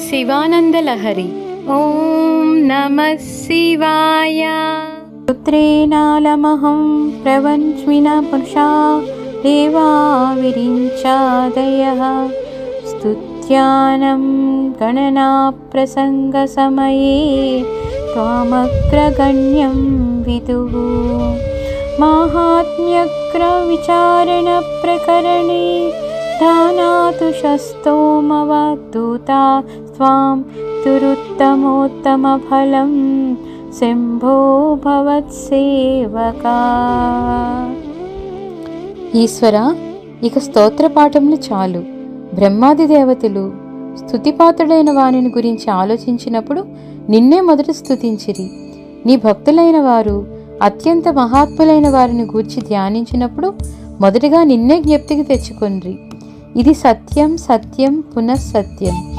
శివానందలహరి. ఓం నమః శివాయ. పుత్రేణాలమహం ప్రవన్స్మిన పురుషా దేవా విరించాదయః స్తుత్యానం గణనా ప్రసంగ సమయే త్వామగ్రగణ్యం విదుః మాహాత్మ్యగ్ర విచారణ ప్రకరణే ధానాతు శస్తోమవధూతా స్వాం తురుత్తమోత్తమఫలం శంభో భవత్సేవకా. ఈశ్వర, ఇక స్తోత్ర పాఠములు చాలు. బ్రహ్మాది దేవతలు స్తుతిపాత్రుడైన వానిని గురించి ఆలోచించినప్పుడు నిన్నే మొదట స్తుతించిరి. నీ భక్తులైన వారు అత్యంత మహాత్ములైన వారిని గూర్చి ధ్యానించినప్పుడు మొదటగా నిన్నే జ్ఞప్తికి తెచ్చుకొండ్రి. ఇది సత్యం సత్యం పునఃసత్యం.